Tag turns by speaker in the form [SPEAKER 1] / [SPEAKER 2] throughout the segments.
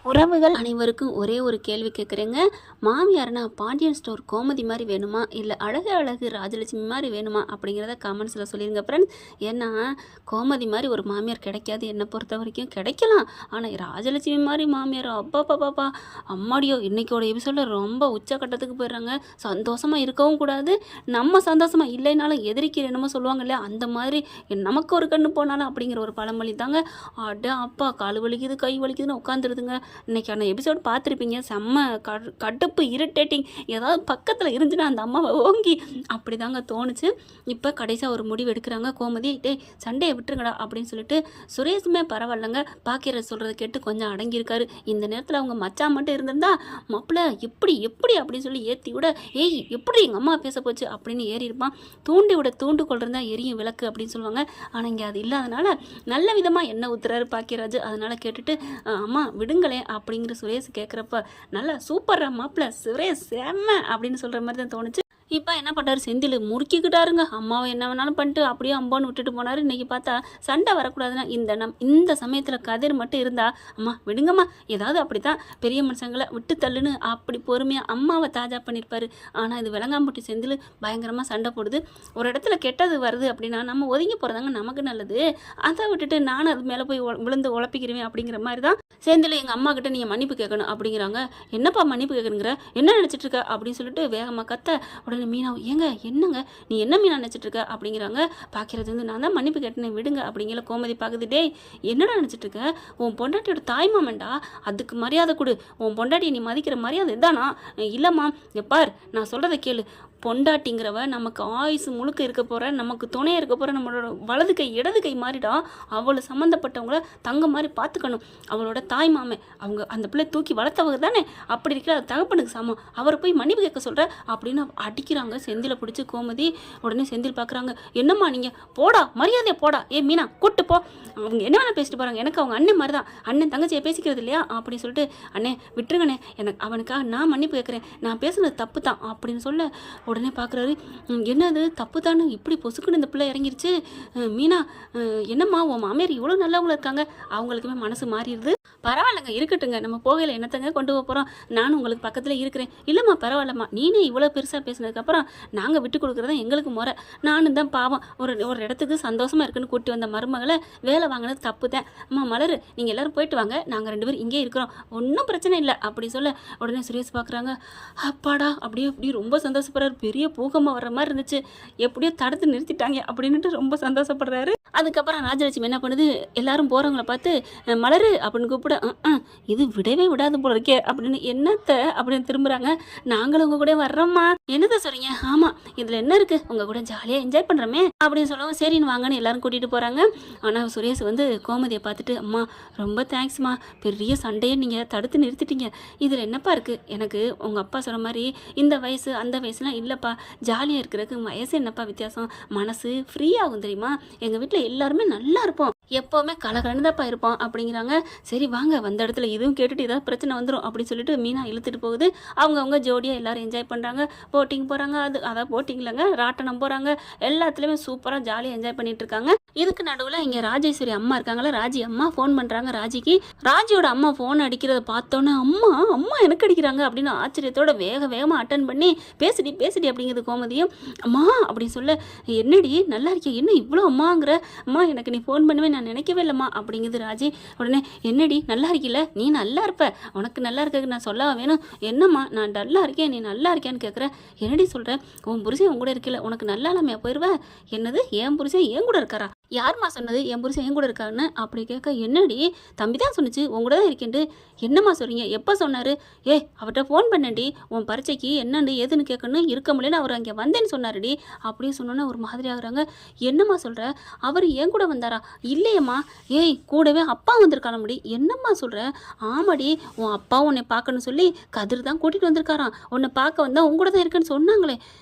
[SPEAKER 1] உறவுகள் அனைவருக்கும் ஒரே ஒரு கேள்வி கேட்குறேங்க. மாமியார்னா பாண்டியன் ஸ்டோர் கோமதி மாதிரி வேணுமா, இல்லை அழகு அழகு ராஜலட்சுமி மாதிரி வேணுமா அப்படிங்கிறத கமெண்ட்ஸில் சொல்லிடுங்க ஃப்ரெண்ட்ஸ். ஏன்னா கோமதி மாதிரி ஒரு மாமியார் கிடைக்காது, என்னை பொறுத்த வரைக்கும் கிடைக்கலாம். ஆனால் ராஜலட்சுமி மாதிரி மாமியார் அப்பா பாப்பா அம்மாடியோ, இன்றைக்கோட எபிசோடில் ரொம்ப உச்சக்கட்டத்துக்கு போயிடுறாங்க. சந்தோஷமாக இருக்கவும் கூடாது, நம்ம சந்தோஷமாக இல்லைனாலும் எதிரிக்கு என்னமோ சொல்லுவாங்க இல்லையா, அந்த மாதிரி நமக்கு ஒரு கண்ணு போனாலும் அப்படிங்கிற ஒரு பழமொழி தாங்க. அட அப்பா, கால் வலிக்குது கை வலிக்குதுன்னு உட்காந்துருதுங்க. இன்றைக்கான எபிசோட் பார்த்துருப்பீங்க, செம்ம கடுப்பு இரிட்டேட்டிங். ஏதாவது பக்கத்தில் இருந்துச்சுன்னா அந்த அம்மாவை ஓங்கி அப்படி தாங்க தோணுச்சு. இப்போ கடைசியாக ஒரு முடிவு எடுக்கிறாங்க. கோமதி, டேய் சண்டையை விட்டுருங்கடா அப்படின்னு சொல்லிட்டு சுரேஷுமே பரவாயில்லைங்க, பாக்கியராஜ் சொல்கிறத கேட்டு கொஞ்சம் அடங்கியிருக்காரு. இந்த நேரத்தில் அவங்க மச்சான் மட்டும் இருந்திருந்தா மாப்பிள்ள எப்படி எப்படி அப்படின்னு சொல்லி ஏற்றி விட, ஏய் எப்படி எங்கள் அம்மா பேச போச்சு அப்படின்னு ஏறியிருப்பான். தூண்டி விட தூண்டு கொள்றதா எரியும் விளக்கு அப்படின்னு சொல்லுவாங்க. ஆனால் இங்கே அது இல்லாதனால நல்ல விதமாக என்ன ஊத்துறாரு பாக்கியராஜ். அதனால் கேட்டுட்டு அம்மா விடுங்களேன் அப்படிங்கிற சுரேஷ் கேட்குறப்ப நல்லா சூப்பரா மாப்பிள்ள சுரேஷ் செம்ம அப்படின்னு சொல்கிற மாதிரி தான் தோணுச்சு. இப்போ என்ன பண்ணார், செந்தில் முறுக்கிக்கிட்டாருங்க. அம்மாவை என்ன வேணாலும் பண்ணிட்டு அப்படியே அம்பான்னு விட்டுட்டு போனார். இன்றைக்கி பார்த்தா சண்டை வரக்கூடாதுன்னா இந்த சமயத்தில் கதிர் மட்டும் இருந்தா, அம்மா விடுங்கம்மா, ஏதாவது அப்படி தான் பெரிய மனுஷங்களை விட்டு தள்ளுன்னு அப்படி பொறுமையாக அம்மாவை தாஜா பண்ணியிருப்பார். ஆனால் இது விளங்காம்பட்டி செந்தில் பயங்கரமாக சண்டை போடுது. ஒரு இடத்துல கெட்டது வருது அப்படின்னா நம்ம ஒதுங்கி போகிறதாங்க நமக்கு நல்லது. அதை விட்டுட்டு நானும் அது மேலே போய் விழுந்து உழப்பிக்கிறேன் அப்படிங்கிற மாதிரி தான் செந்தில் எங்கள் அம்மா கிட்ட நீங்கள் மன்னிப்பு கேட்கணும் அப்படிங்கிறாங்க. என்னப்பா மன்னிப்பு கேட்கணுங்கிற, என்ன நினச்சிட்டு இருக்க அப்படின்னு சொல்லிட்டு வேகமாக கத்த. உடனே மீனா, ஏங்க என்னங்க நீ என்ன மீனா நினச்சிட்டு இருக்க அப்படிங்கிறாங்க. பார்க்கறது வந்து நான் தான் மன்னிப்பு கேட்டேன்னு விடுங்க அப்படிங்கிற. கோமதி பார்க்குது, டேய் என்னடா நினச்சிட்டு இருக்க, உன் பொண்டாட்டியோட தாய் மாமன்டா, அதுக்கு மரியாதை கொடு. உன் பொண்டாட்டியை நீ மதிக்கிற மரியாதை இதானா? இல்லைம்மா, எப்பார் நான் சொல்கிறத கேளு. பொண்டாட்டிங்கிறவ நமக்கு ஆயுசு முழுக்க இருக்க போகிற, நமக்கு துணையாக இருக்க போகிற நம்மளோட வலது கை இடது கை மாறிடா. அவளை சம்மந்தப்பட்டவங்கள தங்க மாதிரி பார்த்துக்கணும். அவளோட தாய் மாமே, அவங்க அந்த பிள்ளை தூக்கி வளர்த்தவங்க தானே, அப்படி இருக்கிற தகப்பனுக்கு சமம். அவரை போய் மன்னிப்பு கேட்க சொல்கிற அப்படின்னு அடிக்கிறாங்க செந்திலை பிடிச்சி கோமதி. உடனே செந்தில் பார்க்குறாங்க, என்னம்மா நீங்கள் போடா, மரியாதையை போடா, ஏ மீனா கூட்டு போ, அவங்க என்ன வேணால் பேசிட்டு போகிறாங்க, எனக்கு அவங்க அண்ணன் மாதிரி தான், அண்ணன் தங்கச்சியை பேசிக்கிறது இல்லையா அப்படின்னு சொல்லிட்டு, அண்ணே விட்டுருங்கண்ணே, எனக்கு அவனுக்காக நான் மன்னிப்பு கேட்குறேன், நான் பேசுனது தப்பு தான் அப்படின்னு சொல்ல. உடனே பார்க்குறாரு, என்னது தப்பு தானே இப்படி பொசுக்குன்னு இந்த பிள்ளை இறங்கிருச்சு. மீனா என்னம்மா உன் மாமியார் இவ்வளோ நல்லவங்கள இருக்காங்க, அவங்களுக்குமே மனசு மாறிடுது. பரவாயில்லைங்க இருக்கட்டுங்க, நம்ம போகையில் என்னத்தங்க கொண்டு போக போகிறோம், நானும் உங்களுக்கு பக்கத்தில் இருக்கிறேன். இல்லைம்மா பரவாயில்லம்மா, நீனே இவ்வளோ பெருசாக பேசினதுக்கப்புறம் நாங்கள் விட்டு கொடுக்குறதா எங்களுக்கு முறை. நானும் தான் பாவம் ஒரு இடத்துக்கு சந்தோஷமாக இருக்குன்னு கூட்டி வந்த மருமகளை வேலை வாங்கினது தப்பு தான். அம்மா மலர், நீங்கள் எல்லோரும் போயிட்டு வாங்க, நாங்கள் 2 பேரும் இங்கே இருக்கிறோம், ஒன்றும் பிரச்சனை இல்லை அப்படி சொல்ல. உடனே சுரேஷ் பார்க்குறாங்க, அப்பாடா அப்படியே அப்படி ரொம்ப சந்தோஷப்படுறாரு. பெரிய பூகமாக வர்ற மாதிரி இருந்துச்சு, எப்படியோ தடுத்து நிறுத்திட்டாங்க அப்படின்ட்டு ரொம்ப சந்தோஷப்படுறாரு. அதுக்கப்புறம் ராஜலட்சுமி என்ன பண்ணுது, எல்லாரும் போகிறவங்கள பார்த்து மலரு அப்படின்னு கூப்பிட, இது விடவே விடாது போல இருக்கே அப்படின்னு, என்னத்த அப்படின்னு திரும்புகிறாங்க. நாங்களும் உங்கள் கூட வர்றோம்மா. என்னதான் சொல்கிறீங்க, ஆமாம் இதில் என்ன இருக்குது, உங்கள் கூட ஜாலியாக என்ஜாய் பண்ணுறோமே அப்படின்னு சொல்லவும் சரின்னு வாங்கன்னு எல்லாரும் கூட்டிகிட்டு போகிறாங்க. ஆனால் சுரேஷ் வந்து கோமதியை பார்த்துட்டு, அம்மா ரொம்ப தேங்க்ஸ்மா, பெரிய சண்டையை நீங்கள் தடுத்து நிறுத்திட்டீங்க, இதில் என்னப்பா இருக்குது, எனக்கு உங்கள் அப்பா சொன்ன மாதிரி இந்த வயசு அந்த வயசுலாம் இல்லைப்பா, ஜாலியாக இருக்கிறதுக்கு வயசு என்னப்பா வித்தியாசம், மனசு ஃப்ரீயாகும் தெரியுமா, எங்கள் வீட்டில் எல்லாருமே நல்லா இருப்போம், எப்போவுமே கலகலன்னு தான்ப்பா இருப்போம் அப்படிங்கிறாங்க. சரி வாங்க, வந்த இடத்துல இதுவும் கேட்டுட்டு ஏதாவது பிரச்சனை வந்துடும் அப்படின்னு சொல்லிட்டு மீனா இழுத்துட்டு போகுது. அவங்க ஜோடியாக எல்லாரும் என்ஜாய் பண்ணுறாங்க, போட்டிங் போகிறாங்க, அதான் போட்டிங் இல்லைங்க, ராட்டனம் போகிறாங்க, எல்லாத்துலேயுமே சூப்பராக ஜாலியாக என்ஜாய் பண்ணிட்டு இருக்காங்க. இதுக்கு நடுவில் இங்கே ராஜேஸ்வரி அம்மா இருக்காங்களா, ராஜி அம்மா ஃபோன் பண்ணுறாங்க ராஜிக்கு. ராஜியோட அம்மா ஃபோன் அடிக்கிறத பார்த்தோன்னே, அம்மா அம்மா எனக்கு அடிக்கிறாங்க அப்படின்னு ஆச்சரியத்தோட வேகமாக அட்டன் பண்ணி, பேசிடி அப்படிங்கிறது கோமதியும். அம்மா அப்படின்னு சொல்ல, என்னடி நல்லா இருக்கியா, என்ன இவ்வளோ அம்மாங்கிற, அம்மா எனக்கு நீ ஃபோன் பண்ணுவேன் நான் நினைக்கவே இல்லைம்மா அப்படிங்கிறது ராஜி. உடனே என்னடி நல்லா இருக்கில்ல, நீ நல்லா இருப்ப, உனக்கு நல்லா இருக்க நான் சொல்ல வேணும், என்னம்மா நான் நல்லா இருக்கேன் நீ நல்லா இருக்கேன்னு கேட்குறேன். என்னடி சொல்கிறேன், உன் புருஷன் உன் கூட இருக்கல, உனக்கு நல்லா இல்லாமையா போயிடுவேன். என்னது என் புருஷன் என் கூட இருக்காரா, யாருமா சொன்னது என் புருஷன் என் கூட இருக்காருன்னு அப்படி கேட்க, என்னடி தம்பி தான் சொன்னிச்சு உன் கூட தான் இருக்கேன்ட்டு, என்னம்மா சொல்கிறீங்க, எப்போ சொன்னார், அவர்கிட்ட ஃபோன் பண்ணேன்டி, உன் பரீட்சைக்கு என்னண்டு ஏதுன்னு கேட்கணும், இருக்க முடியலன்னு அவர் அங்கே வந்தேன்னு சொன்னாருடி அப்படின்னு சொன்னோன்னே ஒரு மாதிரி ஆகுறாங்க. என்னம்மா சொல்கிற, அவர் என் கூட வந்தாரா, இல்லையம்மா, கூடவே அப்பா வந்திருக்கான முடி, என்னம்மா சொல்கிற, ஆமாடி உன் அப்பா உன்னை பார்க்கணும்னு சொல்லி கதிர் தான் கூட்டிகிட்டு வந்திருக்காராம், உன்னை பார்க்க வந்தால் உங்க கூட தான் இருக்குன்னு சொன்னாங்களே,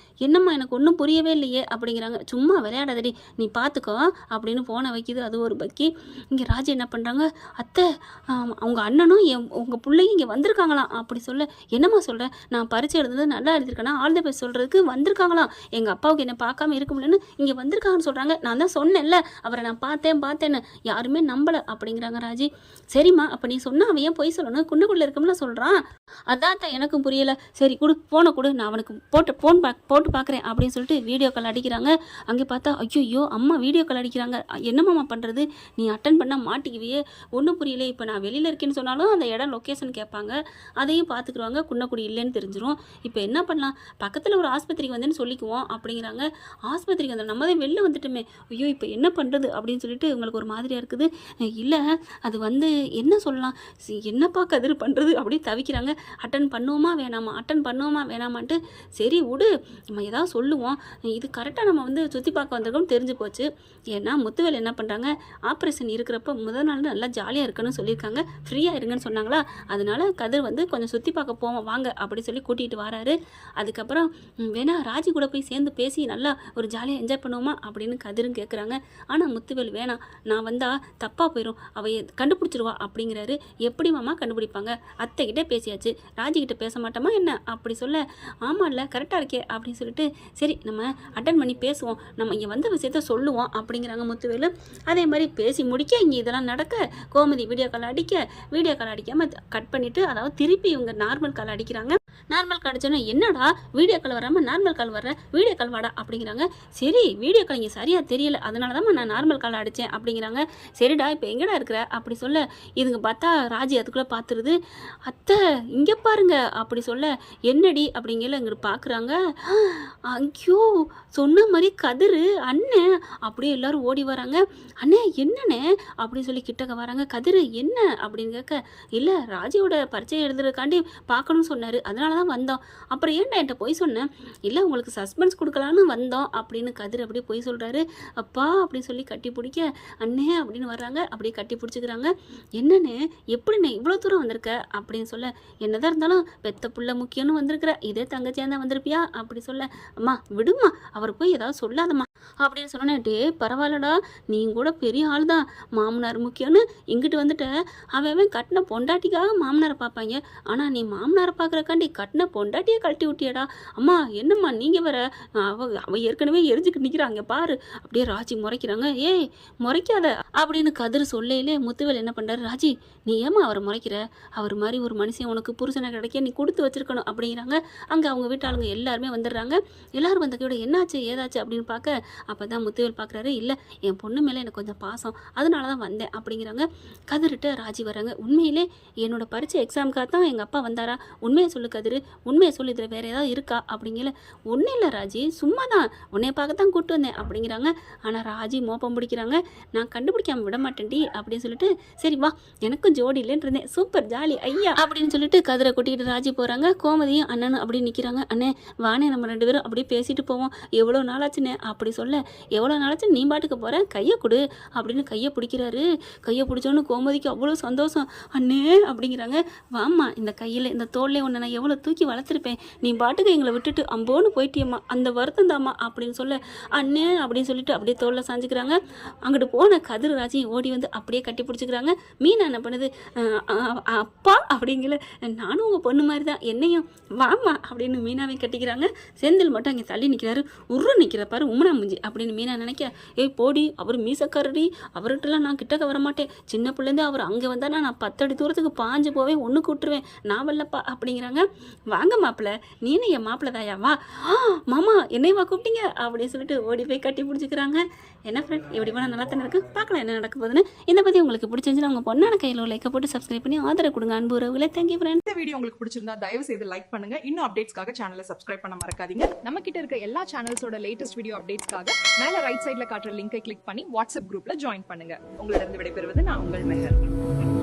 [SPEAKER 1] என்னம்மா எனக்கு ஒன்றும் புரியவே இல்லையே அப்படிங்கிறாங்க. சும்மா விளையாடாதடி நீ பார்த்துக்கோ அப்படின்னு ஃபோனை வைக்கிது. அது ஒரு பக்கி. இங்கே ராஜி என்ன பண்ணுறாங்க, அத்தை அவங்க அண்ணனும் உங்கள் பிள்ளையும் இங்கே வந்திருக்காங்களாம் அப்படி சொல்ல, என்னம்மா சொல்கிறேன், நான் பரிச்சை எழுதுனது நல்லா எழுதிருக்கேன்னா ஆல் த பெஸ்ட் சொல்கிறதுக்கு வந்திருக்காங்களாம். எங்கள் அப்பாவுக்கு என்னை பார்க்காம இருக்க முடியலன்னு இங்கே வந்திருக்காங்கன்னு சொல்கிறாங்க. நான் தான் சொன்னேன்ல அவரை நான் பார்த்தேன்னு யாருமே நம்பலை அப்படிங்கிறாங்க ராஜி. சரிம்மா அப்போ நீ சொன்னால் அவன் ஏன் பொய் சொல்லணும், குண்டுக்குள்ளே இருக்கோம்ல சொல்கிறான். அதான் தான் எனக்கும் புரியலை. சரி ஃபோனை கொடு, நான் அவனுக்கு போட்டு பார்க்குறேன் அப்படின்னு சொல்லிட்டு வீடியோ கால் அடிக்கிறாங்க. அங்கே பார்த்தா ஐயோ அம்மா வீடியோ கால் அடிக்கிறாங்க. என்னம்மா பண்ணுறது, நீ அட்டன் பண்ணால் மாட்டிக்குவியே, ஒன்றும் புரியல. இப்போ நான் வெளியில் இருக்கேன்னு சொன்னாலும் அந்த இடம் லொக்கேஷன் கேட்பாங்க, அதையும் பார்த்துக்குருவாங்க. குன்னக்குடி இல்லைன்னு தெரிஞ்சிடும். இப்போ என்ன பண்ணலாம், பக்கத்தில் ஒரு ஆஸ்பத்திரிக்கு வந்தேன்னு சொல்லிக்குவோம் அப்படிங்கிறாங்க. ஆஸ்பத்திரிக்கு வந்து நம்ம தான் வெளில வந்துட்டோமே, ஐயோ இப்போ என்ன பண்ணுறது அப்படின்னு சொல்லிட்டு உங்களுக்கு ஒரு மாதிரியாக இருக்குது. இல்லை அது வந்து என்ன சொல்லலாம், என்னப்பா கதிர் பண்ணுறது அப்படி தவிக்கிறாங்க. அட்டன் பண்ணுவோமா வேணாமான்ட்டு சரி விடு நம்ம ஏதாவது சொல்லுவோம், இது கரெக்டாக நம்ம வந்து சுற்றி பார்க்க வந்திருக்கோம்னு தெரிஞ்சு போச்சு. ஏன்னா முத்துவேல் என்ன பண்ணுறாங்க, ஆப்ரேஷன் இருக்கிறப்ப முதல் நாள் நல்லா ஜாலியாக இருக்குன்னு சொல்லியிருக்காங்க, ஃப்ரீயாக இருங்கன்னு சொன்னாங்களா, அதனால கதிர் வந்து கொஞ்சம் சுற்றி பார்க்க போவோம் வாங்க அப்படி சொல்லி கூட்டிகிட்டு வராரு. அதுக்கப்புறம் வேணா ராஜி கூட போய் சேர்ந்து பேசி நல்லா ஒரு ஜாலியாக என்ஜாய் பண்ணுவோமா அப்படின்னு கதிரும் கேட்குறாங்க. ஆனால் முத்துவேல் வேணாம், நான் வந்தால் தப்பாக போயிடும், அவ கண்டுபிடிச்சிருவா அப்படிங்கிறாரு. எப்படி மாமா கண்டுபிடிப்பாங்க, அத்தைக்கிட்டே பேசியாச்சு, ராஜிக்கிட்ட பேச மாட்டோமா என்ன அப்படி சொல்ல, ஆமாம் இல்லை கரெக்டாக இருக்கே அப்படின்னு சொல்லிட்டு சரி நம்ம அட்டன் பண்ணி பேசுவோம், நம்ம இங்கே வந்த விஷயத்த சொல்லுவோம் அப்படிங்கிறாங்க முத்துவேலு. அதே மாதிரி பேசி முடிக்க இங்கே இதெல்லாம் நடக்க கோமதி வீடியோ கால் அடிக்காமல் கட் பண்ணிவிட்டு அதாவது திருப்பி இவங்க நார்மல் கால் அடிக்கிறாங்க. நார்மல் கால் அடிச்சோன்னா என்னடா வீடியோ கால் வராமல் நார்மல் கால் வர்ற, வீடியோ கால் வாடா அப்படிங்கிறாங்க. சரி வீடியோ கால் இங்கே சரியாக தெரியல அதனால தான் நான் நார்மல் கால் அடித்தேன் அப்படிங்கிறாங்க. சரிடா இப்போ எங்கடா இருக்கிற அப்படி சொல்ல, இதுங்க பார்த்தா ராஜி அதுக்குள்ளே பார்த்துருது. அத்தை இங்கே பாருங்க அப்படி சொல்ல, என்னடி அப்படிங்கிற இங்கிட்டு பார்க்குறாங்க. ஐயோ சொன்ன மாதிரி கதிர் அண்ணன் அப்படியே எல்லாரும் ஓடி வராங்க. அண்ணே என்னண்ணே அப்படின்னு சொல்லி கிட்டக்க வராங்க. கதிர் என்ன அப்படின்னு கேட்க, இல்லை ராஜியோட பரிச்சை எழுதுறதுக்காண்டி பார்க்கணும்னு சொன்னார் அதனால தான் வந்தோம், அப்புறம் ஏன்டா என்கிட்ட போய் சொன்னேன், இல்லை உங்களுக்கு சஸ்பென்ஸ் கொடுக்கலான்னு வந்தோம் அப்படின்னு கதிர் அப்படியே போய் சொல்கிறாரு. அப்பா அப்படின்னு சொல்லி கட்டி பிடிக்க, அண்ணே அப்படின்னு வர்றாங்க. அப்படியே கட்டி பிடிச்சிக்கிறாங்க. என்னண்ணே எப்படிண்ணே இவ்வளோ தூரம் வந்திருக்க அப்படின்னு சொல்ல, என்னதான் இருந்தாலும் பெத்த புள்ள முக்கியம்னு வந்திருக்கிற, இதே தங்கச்சியாக தான் வந்திருப்பியா அப்படி சொல்ல, அம்மா விடுமா அவர் போய் ஏதாவது சொல்லாதம்மா அப்படின்னு சொன்னேன். டே பரவாயில்லடா நீ கூட பெரிய ஆள் தான், மாமனார் முக்கியம்னு இங்கிட்டு வந்துட்ட, அவன் கட்டின பொண்டாட்டிக்காக மாமனாரை பார்ப்பாங்க, ஆனால் நீ மாமனாரை பார்க்குறக்காண்டி கட்டின பொண்டாட்டியை கழட்டி விட்டியடா. அம்மா என்னம்மா நீங்கள் வேற, அவ ஏற்கனவே எரிஞ்சுக்கிட்டு நிற்கிறாங்க பாரு அப்படியே ராஜி முறைக்கிறாங்க. ஏய் முறைக்காத அப்படின்னு கதிர் சொல்லையிலே முத்துவேல் என்ன பண்ணுறாரு, ராஜி நீ ஏமா அவரை முறைக்கிற, அவர் மாதிரி ஒரு மனுஷன் உனக்கு புருஷனை கிடைக்க நீ கொடுத்து வச்சிருக்கணும் அப்படிங்கிறாங்க. அங்கே அவங்க வீட்டாளுங்க எல்லாருமே வந்துடுறாங்க. எல்லாரும் வந்த கூட என்னாச்சு ஏதாச்சு அப்படின்னு பார்க்க, அப்போ தான் முத்துவேல் பார்க்குறாரு, இல்லை என் பொண்ணு மேலே எனக்கு கொஞ்சம் பாசம் அதனால தான் வந்தேன் அப்படிங்கிறாங்க. கதிர்கிட்ட ராஜி வராங்க. உண்மையிலே என்னோட பரீட்சை எக்ஸாமுக்காக தான் எங்கள் அப்பா வந்தாரா, உண்மையை சொல்லு கதிர், உண்மையை சொல்லு, இதில் வேறு ஏதாவது இருக்கா அப்படிங்கல. ஒன்றும் இல்லை ராஜி சும்மா தான் உன்னைய பார்க்கத்தான் கூப்பிட்டு வந்தேன் அப்படிங்கிறாங்க. ஆனால் ராஜி மோப்பம் பிடிக்கிறாங்க. நான் கண்டுபிடிக்காம விட மாட்டேன்டி அப்படின்னு சொல்லிட்டு, சரி வா எனக்கும் ஜோடி இல்லைன்னு இருந்தேன், சூப்பர் ஜாலி ஐயா அப்படின்னு சொல்லிட்டு கதிரை கூட்டிகிட்டு ராஜி போகிறாங்க. கோமதியும் அண்ணனும் அப்படி நிற்கிறாங்க. அண்ணே வானே நம்ம 2 பேரும் அப்படியே பேசிட்டு போவோம், எவ்வளோ நாளாச்சுண்ணே அப்படி சொல்ல, எவ்வளோ நாளாச்சு நீ பாட்டுக்கு போகிறேன் கையை கொடு அப்படின்னு கையை பிடிக்கிறாரு. கையை பிடிச்சோன்னு கோமதிக்கு அவ்வளோ சந்தோஷம். அண்ணே அப்படிங்கிறாங்க. வாம்மா இந்த கையில் இந்த தோல்லே ஒன்று நான் எவ்வளோ தூக்கி வளர்த்துருப்பேன், நீ பாட்டுக்கு எங்களை விட்டுட்டு அம்போன்னு போயிட்டியம்மா, அந்த வருத்தம் தாம்மா அப்படின்னு சொல்ல, அண்ணே அப்படின்னு சொல்லிட்டு அப்படியே தோல்ல சாஞ்சிக்கிறாங்க. அங்கிட்டு போன கதிர் ராஜி ஓடி வந்து அப்படியே கட்டி பிடிச்சிக்கிறாங்க. மீனா என்ன பண்ணுது, அப்பா அப்படிங்கிற, நானும் உங்கள் பொண்ணு மாதிரி தான் என்னையும் வாம்மா அப்படின்னு மீனாவையும் கட்டிக்கிறாங்க. செந்தில் மட்டும் அங்கே தள்ளி நிற்கிறாரு. உருன்னு நிற்கிற பாரு உம்மனா முஞ்சி அப்படின்னு மீனா நினைக்க, ஏய் போடி அவர் மீசக்காரடி, அவர்கிட்டலாம் நான் கிட்டக்க வர மாட்டேன், சின்ன பிள்ளைந்து அவர் அங்கே வந்தானா நான் 10 அடி தூரத்துக்கு பாஞ்சு போவேன், ஒன்று கூட்டுருவேன், நான் வரலப்பா அப்படிங்கிறாங்க. வாங்க மாப்பிள்ள நீனு என் மாப்பிள்ள தாயா வா, மாமா என்னையவா கூப்பிட்டீங்க அப்படின்னு சொல்லிட்டு ஓடி போய் கட்டி பிடிச்சிக்கிறாங்க. என்ன ஃப்ரெண்ட் எப்படி போனால் நல்லா தானே இருக்கு, பார்க்கலாம் என்ன நடக்க போகுதுன்னு. இதை பற்றி உங்களுக்கு பிடிச்சிருந்துச்சுன்னா உங்கள் பொண்ணான கையில் லைக்கை போட்டு சப்ஸ்கிரைப் பண்ணி ஆதரவு கொடுங்க அன்பு உறவுகளே. Thank you friend.
[SPEAKER 2] இந்த வீடியோ உங்களுக்கு பிடிச்சிருந்தா தயவு செய்து லைக் பண்ணுங்க. இன்னும் அப்டேட்ஸ்க்காக சேனலை சப்ஸ்கிரைப் பண்ண மறக்காதீங்க. நம்ம கிட்ட இருக்க எல்லா சேனல்ஸோட லேட்டஸ்ட் வீடியோ அப்டேட்ஸ்க்காக மேல ரைட் சைடுல காட்டுற லிங்கை கிளிக் பண்ணி வாட்ஸ்அப் குரூப்ல ஜாயின் பண்ணுங்க. உங்களிடம் விடைபெறுவது நான் உங்கள் மெஹர்.